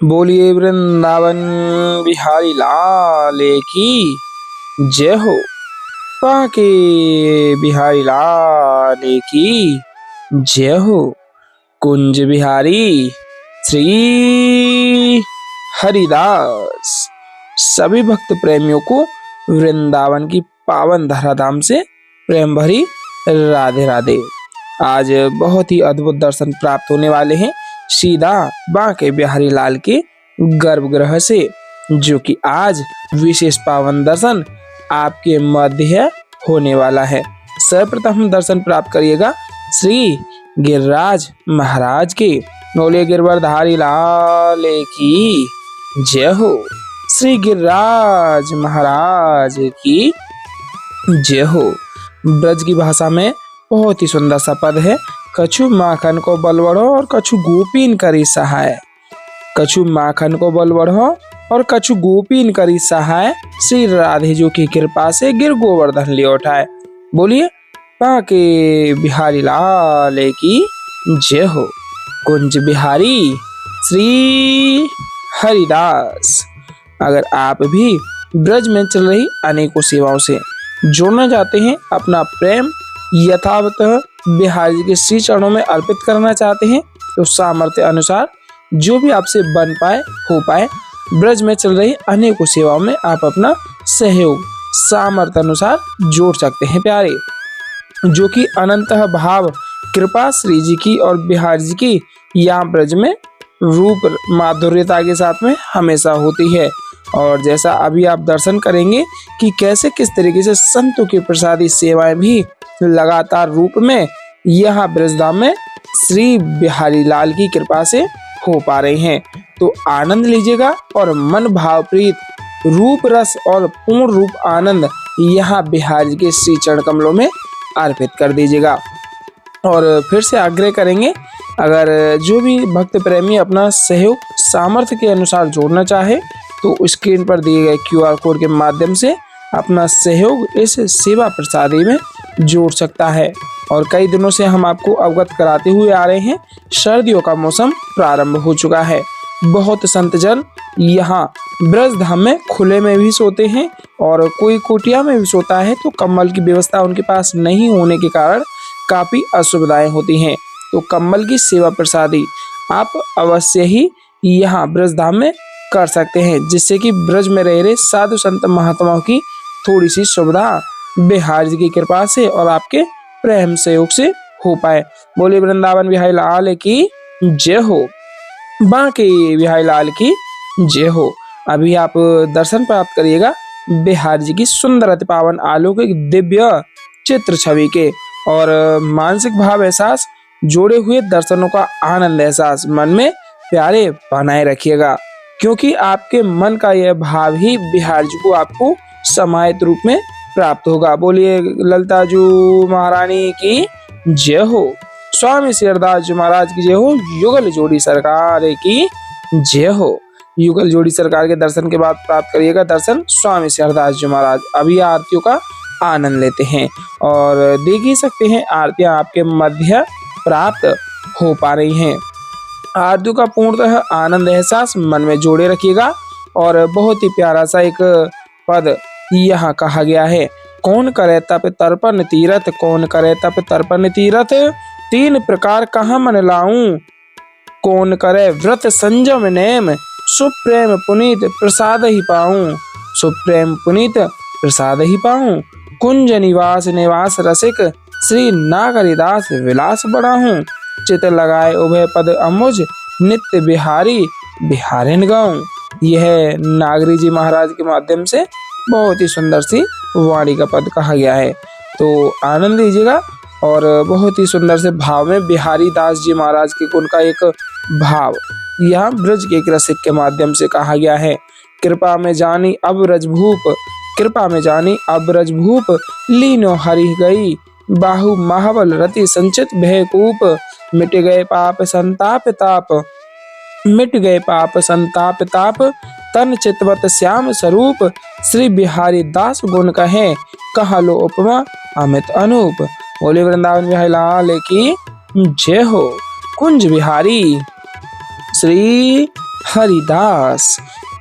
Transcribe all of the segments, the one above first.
बोलिए वृंदावन बिहारी लाल की जय हो। बाके बिहारी लाल की जय हो। कुंज बिहारी श्री हरिदास सभी भक्त प्रेमियों को वृंदावन की पावन धराधाम से प्रेम भरी राधे राधे। आज बहुत ही अद्भुत दर्शन प्राप्त होने वाले हैं सीधा बांके बिहारी लाल के गर्भगृह से, जो कि आज विशेष पावन दर्शन आपके मध्य होने वाला है। सर्वप्रथम दर्शन प्राप्त करिएगा श्री गिरिराज महाराज के। बोले गिरवरधारी लाल की जय हो। श्री गिरिराज महाराज की जय हो। ब्रज की भाषा में बहुत ही सुंदर सा पद है। कछु माखन को बल बढ़ो और कछु गोपीन करी सहाय। कछु माखन को बल बढ़ो और कछु गोपीन करी सहाय। श्री राधे जो की कृपा से गिर गोवर्धन ले उठाए। बोलिए बांके बिहारी लाल की जय हो। कुंज बिहारी श्री हरिदास। अगर आप भी ब्रज में चल रही अनेकों सेवाओं से जोड़ना चाहते हैं, अपना प्रेम यथावत बिहारी जी के श्री चरणों में अर्पित करना चाहते हैं, तो सामर्थ्य अनुसार जो भी आपसे बन पाए हो पाए ब्रज में चल रही अनेकों सेवाओं में आप अपना सहयोग सामर्थ्य अनुसार जोड़ सकते हैं प्यारे। जो कि अनंत भाव कृपा श्री जी की और बिहारी जी की यहाँ ब्रज में रूप माधुर्यता के साथ में हमेशा होती है। और जैसा अभी आप दर्शन करेंगे कि कैसे किस तरीके से संतों की प्रसादी सेवाएं भी लगातार रूप में यहाँ ब्रजधाम में श्री बिहारी लाल की कृपा से हो पा रहे हैं, तो आनंद लीजिएगा और मन भाव प्रीत रूप रस और पूर्ण रूप आनंद यहाँ बिहारी के श्री चरण कमलों में अर्पित कर दीजिएगा। और फिर से आग्रह करेंगे, अगर जो भी भक्त प्रेमी अपना सहयोग सामर्थ्य के अनुसार जोड़ना चाहे तो स्क्रीन पर दिए गए QR कोड के माध्यम से अपना सहयोग इस सेवा प्रसादी में जोड़ सकता है। और कई दिनों से हम आपको अवगत कराते हुए आ रहे हैं, सर्दियों का मौसम प्रारंभ हो चुका है। बहुत संतजन यहाँ ब्रज धाम में खुले में भी सोते हैं और कोई कुटिया में भी सोता है, तो कंबल की व्यवस्था उनके पास नहीं होने के कारण काफी असुविधाएं होती हैं। तो कंबल की सेवा प्रसादी आप अवश्य ही यहाँ ब्रज धाम में कर सकते हैं, जिससे कि ब्रज में रह रहे साधु संत महात्माओं की थोड़ी सी सुविधा बिहारी जी की कृपा से और आपके प्रेम सहयोग से हो पाए। बोले वृंदावन बिहारी लाल की जय हो। बांके बिहारी लाल की जय हो। अभी आप दर्शन प्राप्त करिएगा बिहारी जी की सुंदर अति पावन अलौकिक दिव्य चित्र छवि के, और मानसिक भाव एहसास जोड़े हुए दर्शनों का आनंद एहसास मन में प्यारे बनाए रखिएगा, क्योंकि आपके मन का यह भाव ही बिहारी जी को आपको समाहित रूप में प्राप्त होगा। बोलिए ललिता जू महारानी की जय हो। स्वामी श्रीहरदास जी महाराज की जय हो। युगल जोड़ी सरकार की जय हो। युगल जोड़ी सरकार के दर्शन के बाद प्राप्त करिएगा दर्शन स्वामी श्रीहरदास जी महाराज। अभी आरतियों का आनंद लेते हैं और देख ही सकते हैं आरतियां आपके मध्य प्राप्त हो पा रही हैं। आरतियों का पूर्णतः आनंद एहसास मन में जोड़े रखिएगा। और बहुत ही प्यारा सा एक पद यहाँ कहा गया है, कौन करे तप तर्पण तीरथ, कौन करे तप तर्पण तीरथ, तीन प्रकार कहाँ मन लाऊं, कौन करे व्रत संयम नेम, सुप्रेम पुनीत प्रसाद ही पाऊं, सुप्रेम पुनीत प्रसाद ही पाऊं, कुंज निवास निवास रसिक, श्री नागरिदास विलास बढ़ाऊं, चित लगाए उभय पद अमुज, नित्य बिहारी बिहारिन गाऊं। यह नागरी जी महाराज के माध्यम से बहुत ही सुंदर सी वाणी का पद कहा गया है, तो आनंद लीजिएगा। और बहुत ही सुंदर से भाव में बिहारी दास जी महाराज के गुण का एक भाव यहाँ ब्रज के एक रसिक के माध्यम से कहा गया है। कृपा में जानी अब रजभूप, कृपा में जानी अब रजभूप, लीनो हरि गई बाहु महाबल रति संचित भयकूप, मिट गए पाप संताप ताप, मिट गए पाप संताप ताप, तन चितवत श्याम स्वरूप, श्री बिहारी दास गुण कहे, कहा लो उपमा अमित अनूप। बोले वृंदावन बिहारी लाल की जय हो। कुंज बिहारी श्री हरिदास।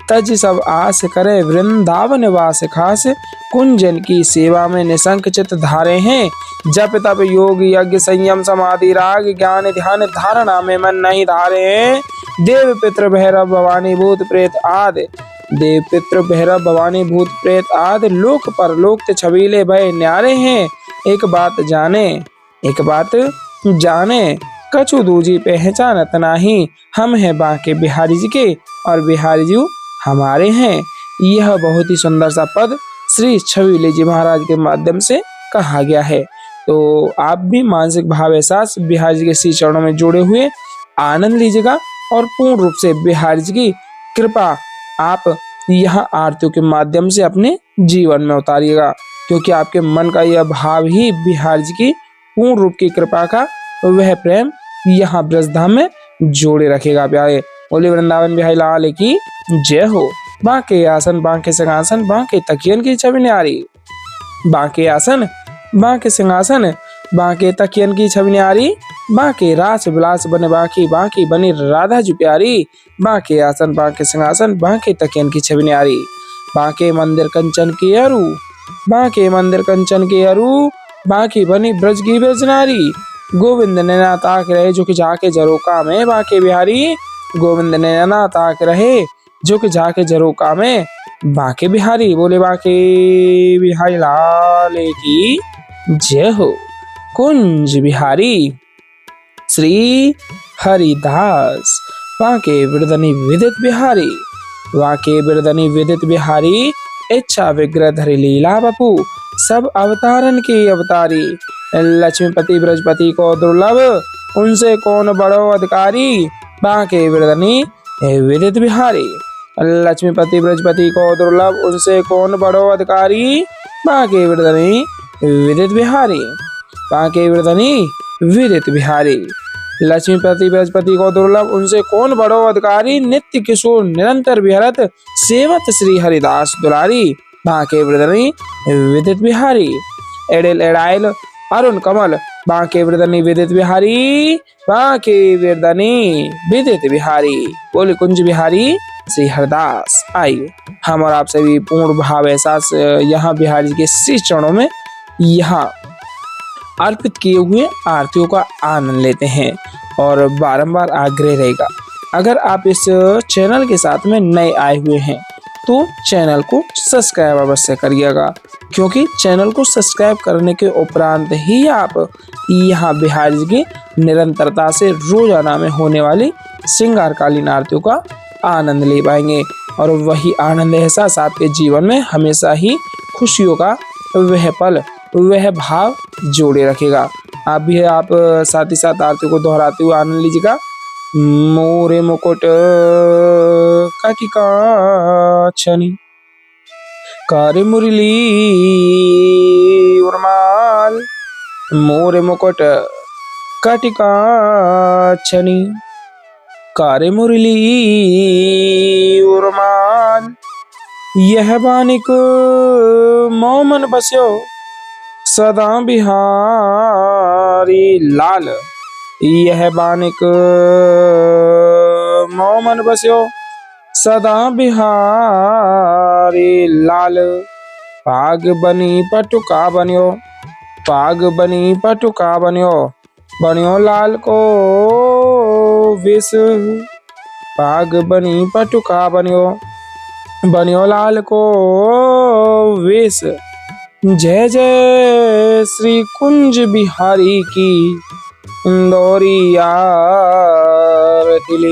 तज सब आस करे वृंदावन वास खास, कुंजन की सेवा में निशंक चित धारे हैं। जप तप योग यज्ञ संयम समाधि राग, ज्ञान ध्यान धारणा में मन नहीं धारे हैं। देव पितृ भैरव भवानी भूत प्रेत आदि, देव पितृ भैरव भवानी भूत प्रेत आदि, लोक पर लोक छबीले भय न्यारे हैं। एक बात जाने, एक बात जाने, कछु दूजी पहचानत नाही। हम हैं बांके बिहारी जी के और बिहारी जी हमारे हैं। यह बहुत ही सुंदर सा पद श्री छबीले जी महाराज के माध्यम से कहा गया है। तो आप भी मानसिक भाव एहसास बिहारी जी के श्री चरणों में जोड़े हुए आनंद लीजिएगा और पूर्ण रूप से बिहारी जी की कृपा आप यह आरतियों के माध्यम से अपने जीवन में उतारिएगा, क्योंकि आपके मन का यह भाव ही बिहारी जी की पूर्ण रूप की कृपा का वह प्रेम यहाँ ब्रजधाम में जोड़े रखेगा। प्यारे बोले वृंदावन बिहारी लाल की जय हो। बांके आसन बांके सिंहासन, बांके तकियन की छवि न्यारी। बांके आसन बांके सिंहासन, बांके तकियन की छवि न्यारी। बांके रास विलास बने बाकी, बांकी बनी राधा जी प्यारी। बांके आसन बांके सिंहासन, बांके तकियन की छवि न्यारी। बांके मंदिर कंचन के अरु, बांके मंदिर कंचन के अरु, बांकी बनी ब्रज की ब्रजनारी। गोविंद ने ना ताक रहे जो कि जाके झरोका में, बांके बिहारी। गोविंद ने ना ताक रहे जो कि जाके झरोका में, बांके बिहारी। बोले बांके बिहारी लाल की जय हो। कुंज बिहारी श्री हरिदास। बांके बिरदनी विदित बिहारी, बांके बिरदनी विदित बिहारी। इच्छा विग्रह धरि लीला बपू, सब अवतारन की अवतारी। लक्ष्मीपति बृहस्पति को दुर्लभ, उनसे कौन बड़ो अधिकारी। बांके बिरदनी विदित बिहारी। लक्ष्मीपति बृहस्पति को दुर्लभ, उनसे कौन बड़ो अधिकारी। बांके बिरदनी विदित बिहारी। बांके बिरदनी विदित बिहारी। लक्ष्मीपति बृहस्पति को दुर्लभ, उनसे कौन बड़ो अधिकारी। नित्य किशोर निरंतर विहरत, सेवत श्री हरिदास दुलारी। बांके बिरदनी विदित बिहारी। एड़ेल एड़ाइल अरुण कमल, बांके बिरदनी विदित बिहारी। बांके बिरदनी विदित बिहारी। बोले कुंज बिहारी श्री हरदास। आइए हम और आप सभी पूर्ण भाव एहसास यहाँ बिहारी जी के श्री चरणों में यहाँ अर्पित किए हुए आरतियों का आनंद लेते हैं। और बारंबार आग्रह रहेगा, अगर आप इस चैनल के साथ में नए आए हुए हैं तो चैनल को सब्सक्राइब अवश्य करिएगा, क्योंकि चैनल को सब्सक्राइब करने के उपरांत ही आप यहाँ बिहारी जी की निरंतरता से रोजाना में होने वाली श्रृंगारकालीन आरतियों का आनंद ले पाएंगे। और वही आनंद एहसास आपके जीवन में हमेशा ही खुशियों का वह पल वह भाव जोड़े रखेगा। आप भी आप साथ ही साथ आरती को दोहराते हुए आनंद लीजिएगा। मोरे मुकुट कटिका छनी, कारी मुरली उर्माल। मोरे मुकुट कटिका छनी, कारी मुरली उर्माल। यह बानिक मोमन बस्यो, सदा बिहारी लाल। यह बानिक मोमन बस्यो, सदा बिहारी लाल। पाग बनी पटुका बन्यो, पाग बनी पटुका बन्यो, बन्यो लाल को विष। पाग बनी पटुका बन्यो, बन्यो लाल को विष। जय जय श्री कुंज बिहारी की इंदौरी आरती ले।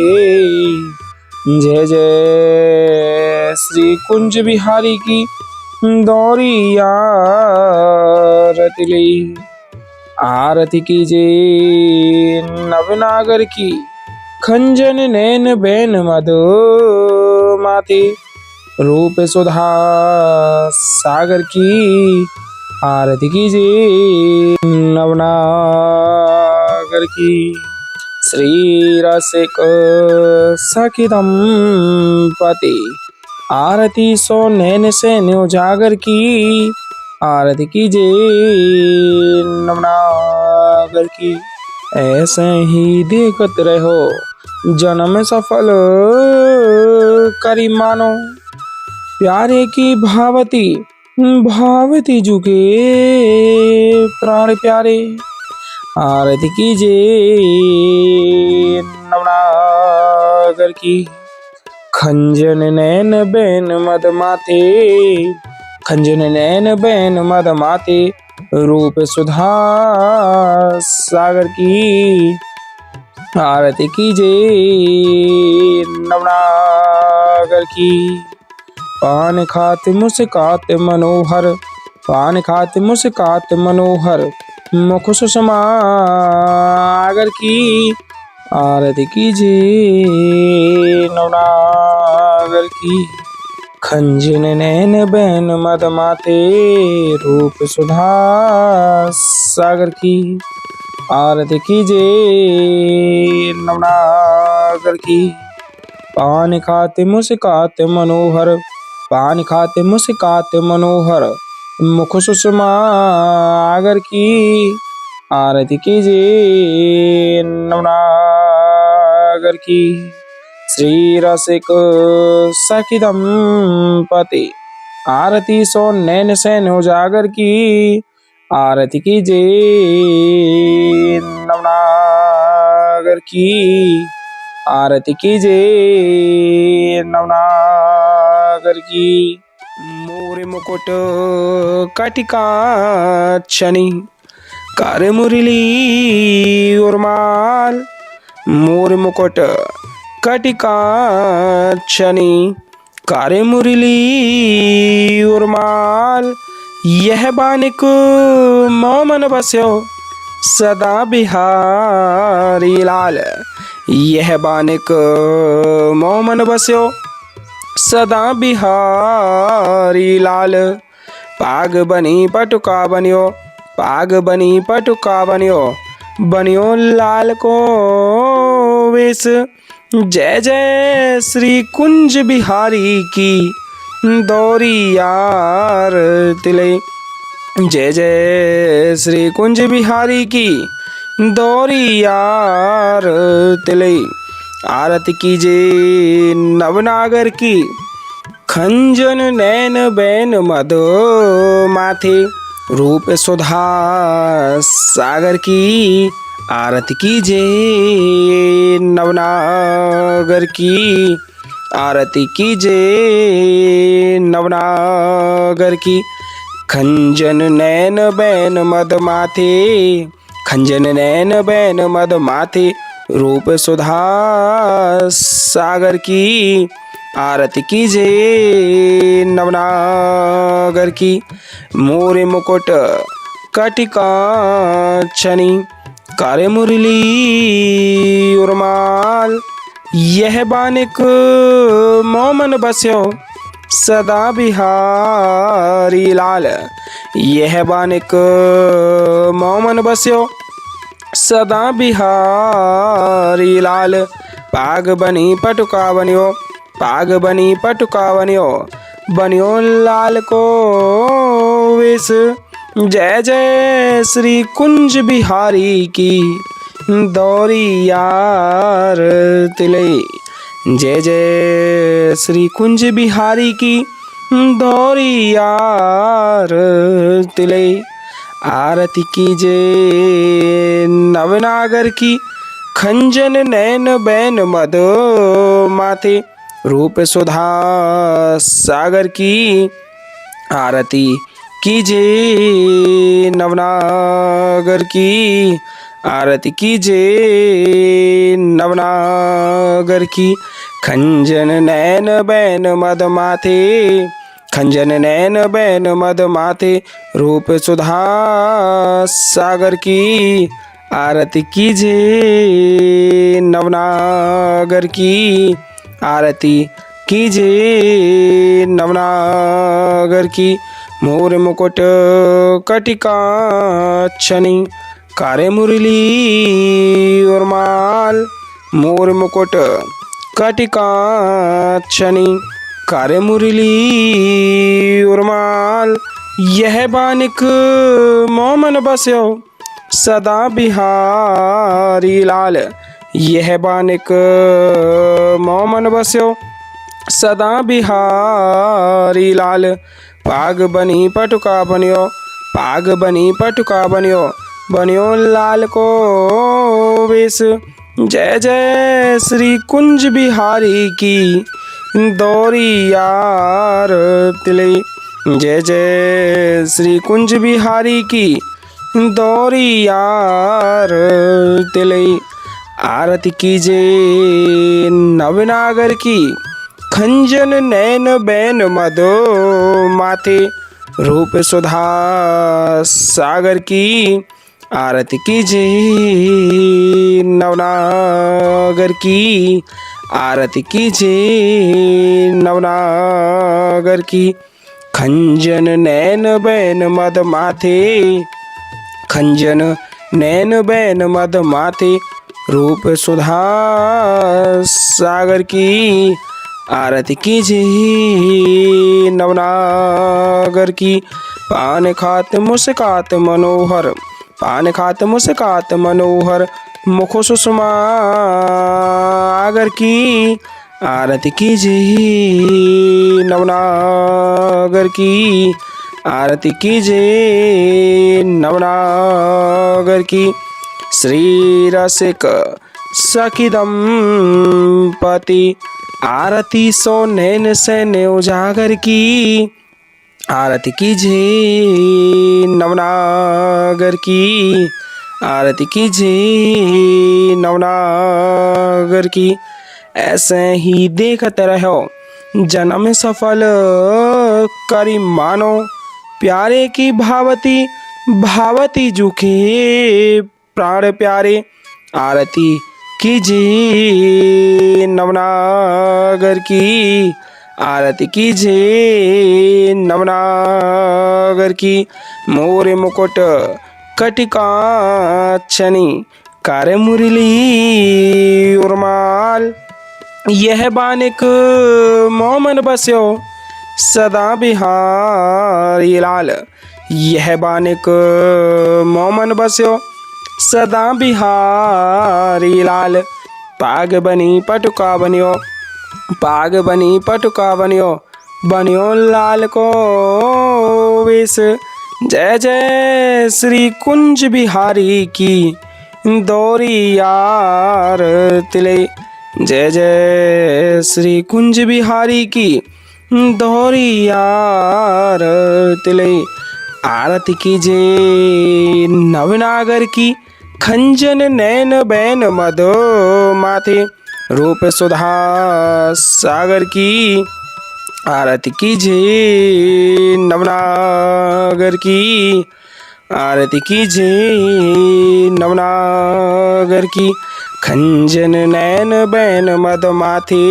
जय जय श्री कुंज बिहारी की इंदौरी आरती ले। आरती कीजिए नवनागर की, खंजन नैन बैन मधु माती। रूप सुधा सागर की, आरती कीजिए नवनागर की। श्री रसिक सखी दंपति, आरती सो नैन से न्यू जागर की। आरती कीजिए नवनागर की। ऐसे ही देखत रहो जन्म सफल करी मानो। प्यारे की भावती भावती जुगे प्राण प्यारे। आरती कीजे नवनागर की। खंजन नैन बैन मद माते, खंजन नैन बैन मद माते, रूप सुधा सागर की। आरती कीजे नवनागर की। पान खाते मुस्काते मनोहर, पान खाते मुस्काते मनोहर, मुख सुषमा सागर की। आरती कीजे नवनागर की। खंजन नैन बैन मद माते, रूप सुधा सागर की। आरती कीजे नवनागर की। पान खाते मुस्काते मनोहर, पान खाते मुस्काते मनोहर, मुख सुषमा सागर की। आरती कीजे नवनागर की। श्री रसिक सखी दंपति, आरती सो नैन सैन उजागर की। आरती कीजे नवनागर की। आरती कीजे नवनागर की। मोर मुकुट कटिका छनी, कर मुरली उर्माल। मोर मुकुट कटिका छनी, कर मुरली उर्माल। यह बानिक मोमन बस्यो सदा बिहारी लाल। यह बानिक मोमन बस्यो सदा बिहारी लाल। पाग बनी पटुका बनियो, पाग बनी पटुका बनियो, बनियो लाल को वेश। जय जय श्री कुंज बिहारी की दौरी यार तिले। जय जय श्री कुंज बिहारी की दौरी यार तिले। आरती कीजे नवनागर की। खंजन नैन बैन मद माथे, रूप सुधा सागर की। आरती कीजे नवनागर की। आरती कीजे नवनागर की। खंजन नैन बैन मद माथे, खंजन नैन बैन मद माथे, रूप सुधा सागर की। आरती कीजे नवनागर की। मोर मुकुट कटिका छनी, कर मुरली उर्माल। यह बानिक मोमन बस्यो सदा बिहारी लाल। यह बानिक मोमन बस्यो सदा बिहारी लाल। पाग बनी पटुका बनियो, पाग बनी पटुका बनियो, बनियो लाल को वेश। जय जय श्री कुंज बिहारी की दौरी यार तिले। जय जय श्री कुंज बिहारी की दौरी यार तिले। आरती कीजे नवनागर की। खंजन नैन बैन मद माथे, रूप सुधा सागर की। आरती कीजे नवनागर की। आरती कीजे नवनागर की। खंजन नैन बैन मद माथे, खंजन नैन बैन मद माथे, रूप सुधा सागर की। आरती कीजे नवनागर की। आरती कीजे नवनागर की। मोर मुकुट कटिका छनी, करे मुरली उर्माल। मोर मुकुट कटिका छनी, करे मुरली उर्माल। यह बानिक मोमन बस्यो सदा बिहारी लाल। यह बानिक मोमन बस्यो सदा बिहारी लाल। पाग बनी पटुका बनियो, पाग बनी पटुका बनियो, बनियो लाल को वेश। जय जय श्री कुंज बिहारी की दौरी यार तिले। जय जय श्री कुंज बिहारी की दौरी यार तिले। आरती कीजे नवनागर की खंजन नैन बैन मदो माथे। रूप सुधा सागर की आरती कीजे नवनागर की। आरती कीजे नवनागर की। खंजन नैन बैन मद माथे, खंजन नैन बैन मद माथे। रूप सुधा सागर की आरती कीजे नवनागर की। पान खात मुस्कात मनोहर, पान खात मुस्कात मनोहर, मुख सुषमा आगर की आरती कीजे नवनागर की। आरती कीजे नवनागर की। श्री रसिक सखी दंपति आरती सो नैन सैन उजागर की। आरती कीजे नवनागर की। आरती कीजे नवनागर की। ऐसे ही देखते रहो जन्म सफल करी मानो। प्यारे की भावती भावती जुखे प्राण प्यारे। आरती कीजे नवनागर की। आरती कीजे नवनागर की। मोर मुकुट कटिकाक्षनी कार्य मुरली उर्माल। यह बानिक मोमन बस्यो सदा बिहारी लाल। यह बानिक मोमन बस्यो सदा बिहारी लाल। पाग बनी पटुका बनियो, पाग बनी पटुका बनियो, बनियो लाल को वेश। जय जय श्री कुंज बिहारी की दौरी यार तिले। जय जय श्री कुंज बिहारी की दौरी यार तिले। आरती कीजे नवनागर की खंजन नैन बैन मदो माथे। रूप सुधा सागर की आरती कीजे नवनागर की। आरती कीजे नवनागर की। खंजन नैन बैन मद माथे,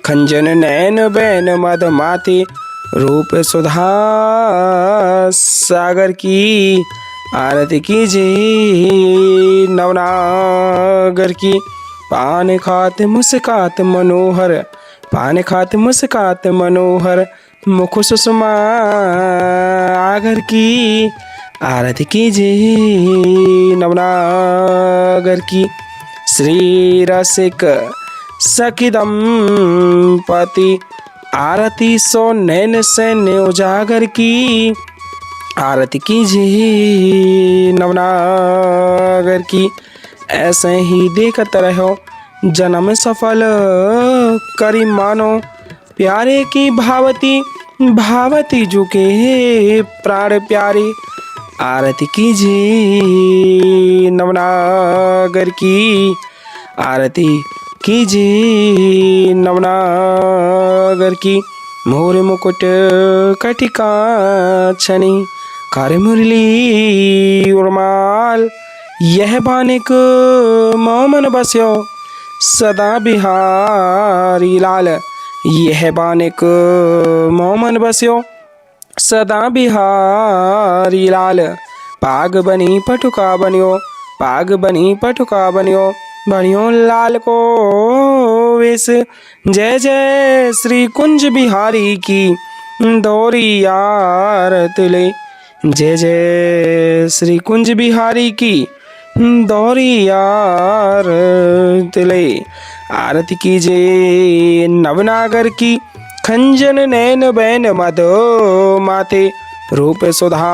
खंजन नैन बैन मद माथे। रूप सुधा सागर की आरती कीजे नवनागर की। पान खात मुस्कात मनोहर, पान खात मुस्कात मनोहर, मुख सुषमा आगर की आरती कीजे नवनागर की। श्री रसिक सखी दंपति आरती सो नैन सैन उजागर की। आरती कीजे नवनागर की। ऐसे ही देखते रहो जन्म सफल करी मानो। प्यारे की भावती भावती जुके प्राण प्यारे। आरती कीजे नवनागर की। आरती कीजे नवनागर की। मोर मुकुट कटिकाक्षनी कार्य मुरली उर्माल। यह बानिक मोमन बस्यो सदा बिहारी लाल। यह बानिक मोमन बस्यो सदा बिहारी लाल। पाग बनी पटुका बनियो, पाग बनी पटुका बनियो, बनियो लाल को वेश। जय जय श्री कुंज बिहारी की दौरी यार तिले। जय जय श्री कुंज बिहारी की दौरियार तिले आरती कीजे नवनागर की खंजन नैन बैन मद माथे रूप सुधा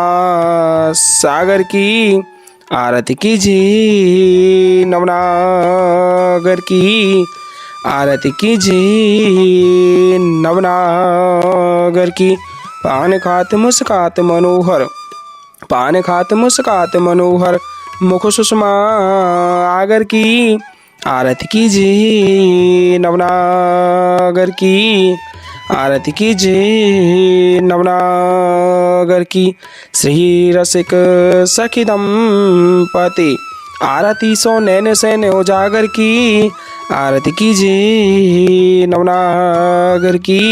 सागर की आरती कीजिए नवनागर की आरती कीजिए नवनागर की पान खात मुस्कात मनोहर पान खात मुस्कात मनोहर मुख सुषमा आगर की आरती कीजिए नवनागर की आरती कीजिए नवनागर की श्री रसिक सखी दंपति आरती सो नैन सैन उजागर की आरती कीजिए नवनागर की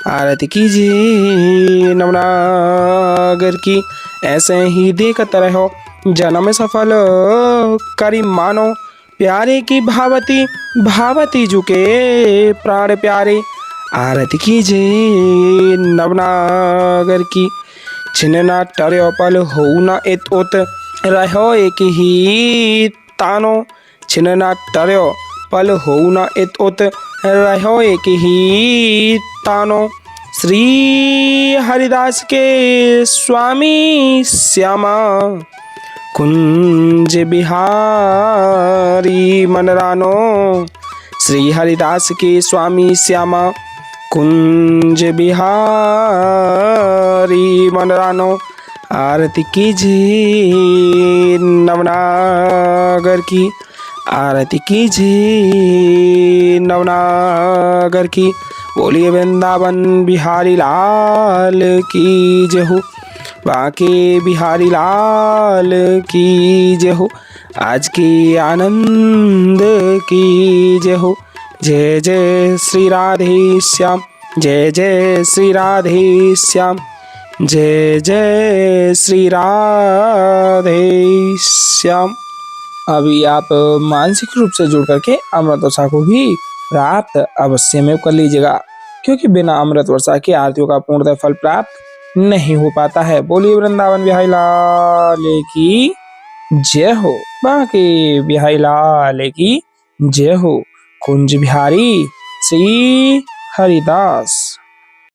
आरती कीजिए नवनागर की ऐसे ही देखते रहो जन्म सफल करी मानो प्यारे की भावती भावती झुके प्राण प्यारे आरती कीजिए नवनागर की छिन्ना टर्यो पल हो न इत उत रहो एक ही तानो छिन्ना टर्यो पल हो न इत उत रहो एक ही तानो श्री हरिदास के स्वामी श्यामा कुंज बिहारी मनरानो श्री हरिदास के स्वामी श्यामा कुंज बिहारी मनरानो आरती कीजिए नवनागर की आरती कीजिए नवनागर की बोलिए वृंदावन बिहारी लाल की जय हो बाके बिहारी लाल की जय हो आज के आनंद की जय हो जय जय श्री राधे श्याम जय जय श्री राधे श्याम जय जय श्री राधे श्याम। अभी आप मानसिक रूप से जुड़ करके अमृत वर्षा को भी प्राप्त अवश्य में कर लीजिएगा, क्योंकि बिना अमृत वर्षा की आरतियों का पूर्णतः फल प्राप्त नहीं हो पाता है। बोलिए वृंदावन बिहारी लाल की जय हो, बांके बिहारी लाल की जय हो। कुंज बिहारी श्री हरिदास।